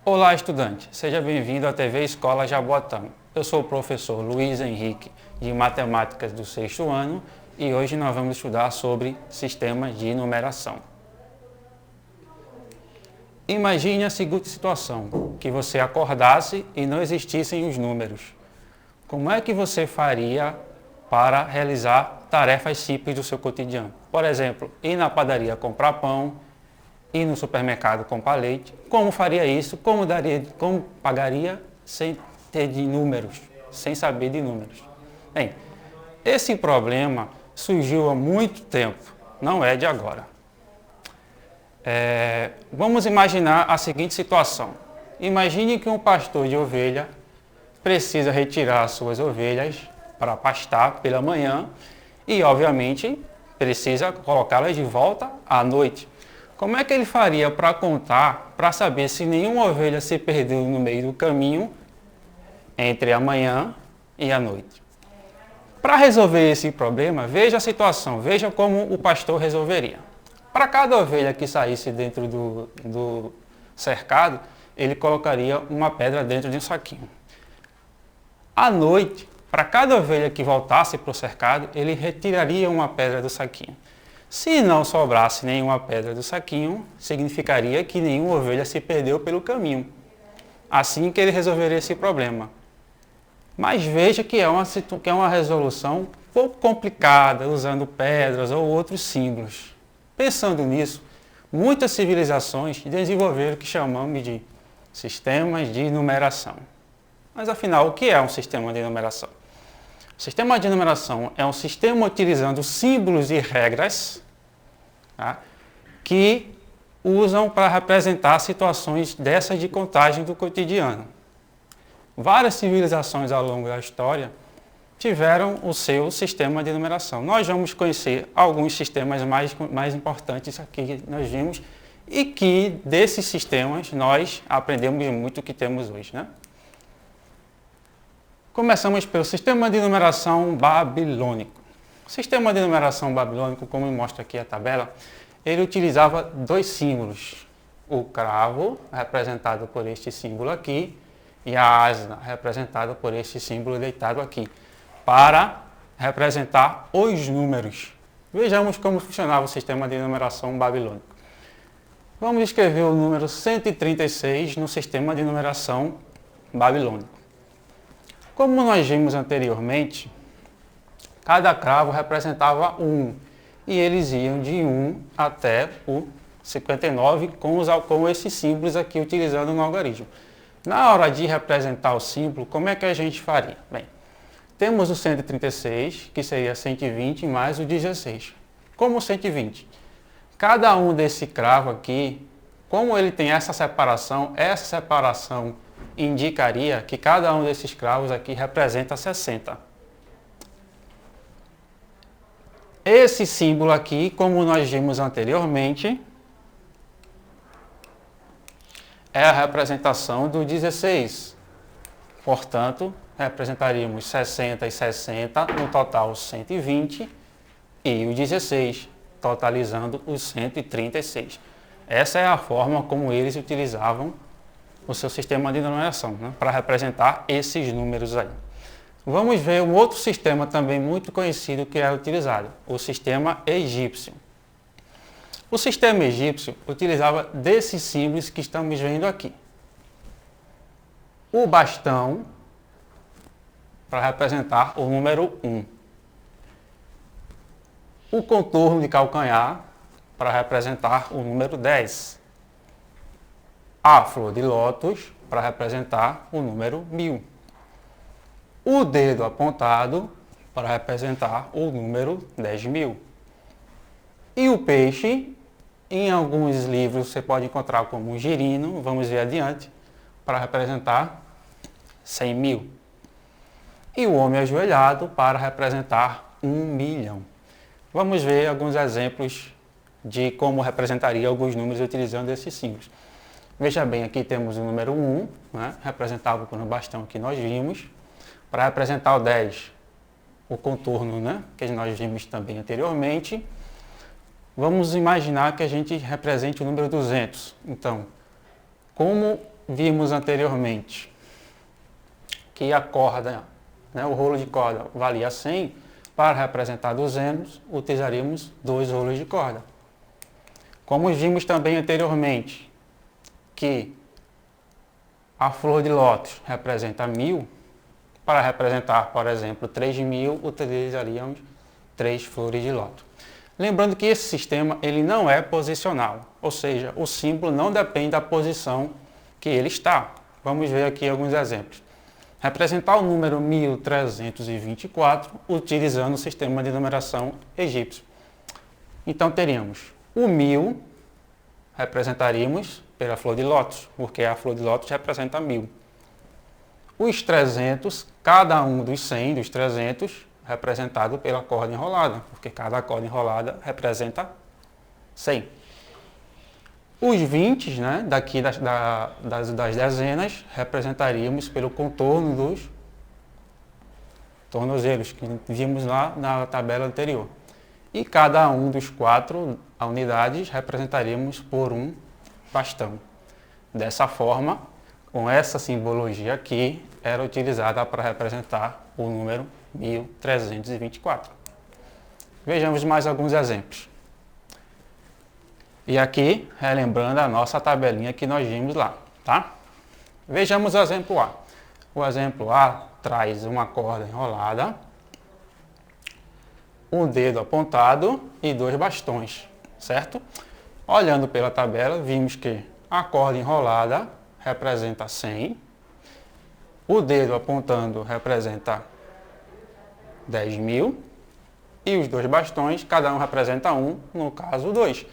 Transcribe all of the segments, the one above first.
Olá, estudante! Seja bem-vindo à TV Escola Jaboatão. Eu sou o professor Luiz Henrique, de Matemáticas do 6º ano, e hoje nós vamos estudar sobre sistemas de numeração. Imagine a seguinte situação, que você acordasse e não existissem os números. Como é que você faria para realizar tarefas simples do seu cotidiano? Por exemplo, ir na padaria comprar pão, ir no supermercado comprar leite. Como faria isso? Como pagaria sem ter de números, sem saber de números? Bem, esse problema surgiu há muito tempo, não é de agora. Vamos imaginar a seguinte situação. Imagine que um pastor de ovelha precisa retirar as suas ovelhas para pastar pela manhã e, obviamente, precisa colocá-las de volta à noite. Como é que ele faria para contar, para saber se nenhuma ovelha se perdeu no meio do caminho entre a manhã e a noite? Para resolver esse problema, veja a situação, veja como o pastor resolveria. Para cada ovelha que saísse dentro do cercado, ele colocaria uma pedra dentro de um saquinho. À noite, para cada ovelha que voltasse para o cercado, ele retiraria uma pedra do saquinho. Se não sobrasse nenhuma pedra do saquinho, significaria que nenhuma ovelha se perdeu pelo caminho. Assim que ele resolveria esse problema. Mas veja que é uma resolução pouco complicada, usando pedras ou outros símbolos. Pensando nisso, muitas civilizações desenvolveram o que chamamos de sistemas de numeração. Mas afinal, o que é um sistema de numeração? O sistema de numeração é um sistema utilizando símbolos e regras, tá, que usam para representar situações dessas de contagem do cotidiano. Várias civilizações ao longo da história tiveram o seu sistema de numeração. Nós vamos conhecer alguns sistemas mais importantes aqui que nós vimos e que desses sistemas nós aprendemos muito o que temos hoje, né? Começamos pelo sistema de numeração babilônico. O sistema de numeração babilônico, como mostra aqui a tabela, ele utilizava dois símbolos. O cravo, representado por este símbolo aqui, e a asna, representada por este símbolo deitado aqui, para representar os números. Vejamos como funcionava o sistema de numeração babilônico. Vamos escrever o número 136 no sistema de numeração babilônico. Como nós vimos anteriormente, cada cravo representava 1 e eles iam de 1 até o 59 com esses símbolos aqui utilizando no algarismo. Na hora de representar o símbolo, como é que a gente faria? Bem, temos o 136, que seria 120 mais o 16. Como 120? Cada um desse cravo aqui, como ele tem essa separação indicaria que cada um desses cravos aqui representa 60. Esse símbolo aqui, como nós vimos anteriormente, é a representação do 16. Portanto, representaríamos 60 e 60, no total 120, e o 16, totalizando os 136. Essa é a forma como eles utilizavam o seu sistema de numeração, né, para representar esses números aí. Vamos ver um outro sistema também muito conhecido que é utilizado, o sistema egípcio. O sistema egípcio utilizava desses símbolos que estamos vendo aqui. O bastão, para representar o número 1. O contorno de calcanhar, para representar o número 10. A flor de lótus, para representar o número 1000. O dedo apontado, para representar o número 10.000. E o peixe, em alguns livros você pode encontrar como um girino, vamos ver adiante, para representar 100.000. E o homem ajoelhado, para representar 1.000.000. Vamos ver alguns exemplos de como representaria alguns números utilizando esses símbolos. Veja bem, aqui temos o número 1, né, representado por um bastão que nós vimos. Para representar o 10, o contorno, né, que nós vimos também anteriormente. Vamos imaginar que a gente represente o número 200. Então, como vimos anteriormente que a corda, né, o rolo de corda valia 100, para representar 200, utilizaríamos 2 rolos de corda. Como vimos também anteriormente que a flor de lótus representa 1000, para representar, por exemplo, 3000, utilizaríamos 3 flores de lótus. Lembrando que esse sistema ele não é posicional, ou seja, o símbolo não depende da posição que ele está. Vamos ver aqui alguns exemplos. Representar o número 1324 utilizando o sistema de numeração egípcio. Então teríamos o 1000, representaríamos pela flor de lótus, porque a flor de lótus representa 1000. Os 300, cada um dos 100, dos 300, representado pela corda enrolada, porque cada corda enrolada representa 100. Os 20, né, daqui das dezenas, representaríamos pelo contorno dos tornozelos, que vimos lá na tabela anterior. E cada um dos 4 unidades representaríamos por um bastão. Dessa forma, com essa simbologia aqui, era utilizada para representar o número 1324. Vejamos mais alguns exemplos. E aqui, relembrando a nossa tabelinha que nós vimos lá, tá? Vejamos o exemplo A. O exemplo A traz uma corda enrolada, um dedo apontado e 2 bastões, certo? Olhando pela tabela, vimos que a corda enrolada representa 100, o dedo apontando representa 10.000 e os 2 bastões, cada um representa 1, no caso 2.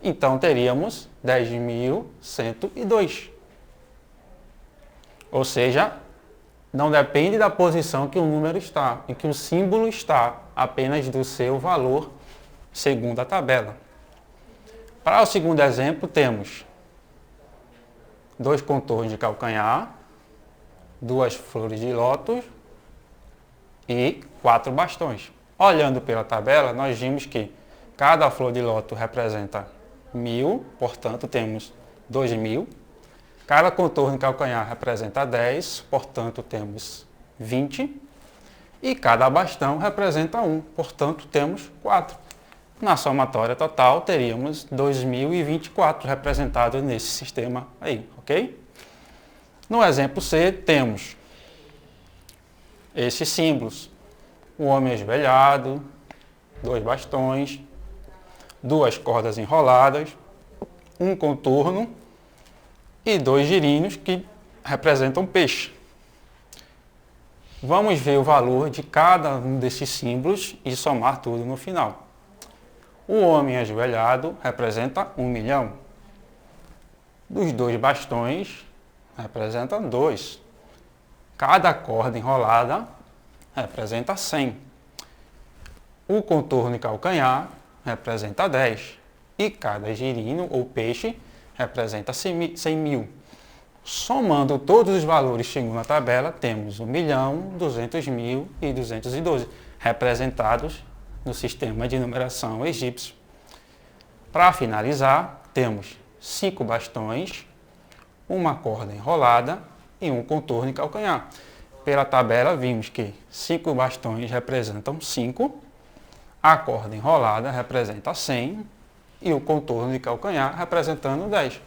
Então teríamos 10.102. Ou seja, não depende da posição que o número está, em que o símbolo está, apenas do seu valor segundo a tabela. Para o segundo exemplo, temos 2 contornos de calcanhar, 2 flores de lótus e 4 bastões. Olhando pela tabela, nós vimos que cada flor de lótus representa 1000, portanto temos 2000. Cada contorno de calcanhar representa 10, portanto temos 20. E cada bastão representa 1, portanto temos 4. Na somatória total teríamos 2024 representados nesse sistema aí, ok? No exemplo C temos esses símbolos: o homem ajoelhado, 2 bastões, 2 cordas enroladas, um contorno e 2 girinhos que representam peixe. Vamos ver o valor de cada um desses símbolos e somar tudo no final. O homem ajoelhado representa 1 milhão. Dos 2 bastões representa 2. Cada corda enrolada representa 100. O contorno de calcanhar representa 10. E cada girino ou peixe representa 100 mil. Somando todos os valores segundo a tabela, temos 1 milhão, 200 mil e 212, representados no sistema de numeração egípcio. Para finalizar, temos 5 bastões, uma corda enrolada e um contorno de calcanhar. Pela tabela, vimos que 5 bastões representam 5, a corda enrolada representa 100 e o contorno de calcanhar representando 10.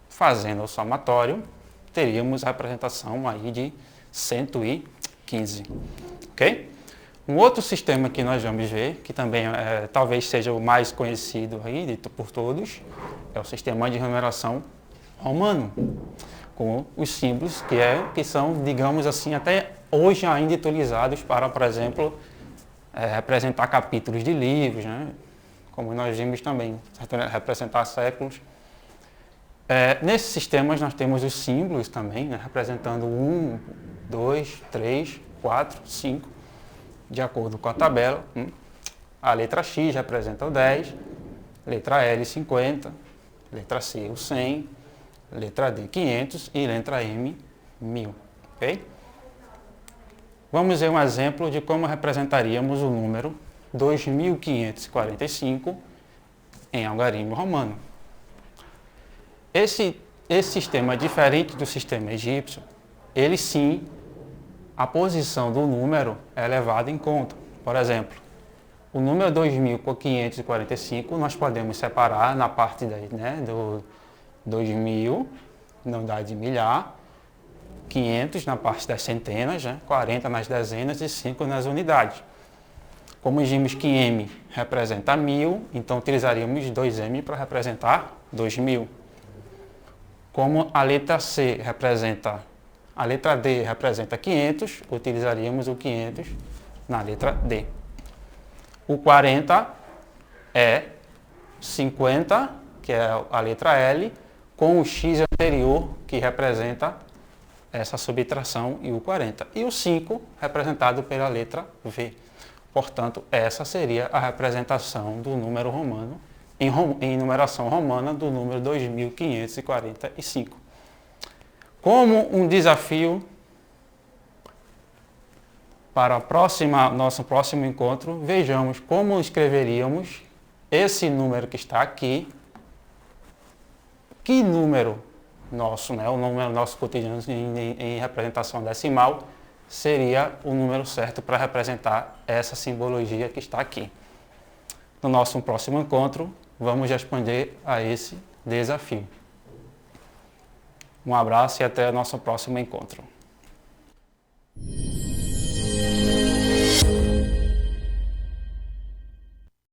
Fazendo o somatório, teríamos a representação aí de 115, ok? Um outro sistema que nós vamos ver, que também talvez seja o mais conhecido aí dito por todos, é o sistema de numeração romano, com os símbolos que são, digamos assim, até hoje ainda utilizados para, por exemplo, representar capítulos de livros, né? Como nós vimos também, representar séculos. Nesses sistemas nós temos os símbolos também, né, representando 1, 2, 3, 4, 5, de acordo com a tabela. A letra X representa o 10, letra L 50, letra C o 100, letra D 500 e letra M 1000. Okay? Vamos ver um exemplo de como representaríamos o número 2545 em algarismo romano. Esse esse sistema, diferente do sistema egípcio, ele sim, a posição do número é levada em conta. Por exemplo, o número 2.545 nós podemos separar na parte do 2.000, na unidade de milhar, 500 na parte das centenas, 40 nas dezenas e 5 nas unidades. Como vimos que M representa 1000, então utilizaríamos 2M para representar 2000. Como a letra D representa 500, utilizaríamos o 500 na letra D. O 40 é 50, que é a letra L, com o X anterior, que representa essa subtração, e o 40. E o 5, representado pela letra V. Portanto, essa seria a representação do número romano, em numeração romana, do número 2545. Como um desafio para nosso próximo encontro, vejamos como escreveríamos esse número que está aqui. Que número nosso, o número nosso cotidiano em representação decimal, seria o número certo para representar essa simbologia que está aqui. No nosso próximo encontro, vamos responder a esse desafio. Um abraço e até o nosso próximo encontro.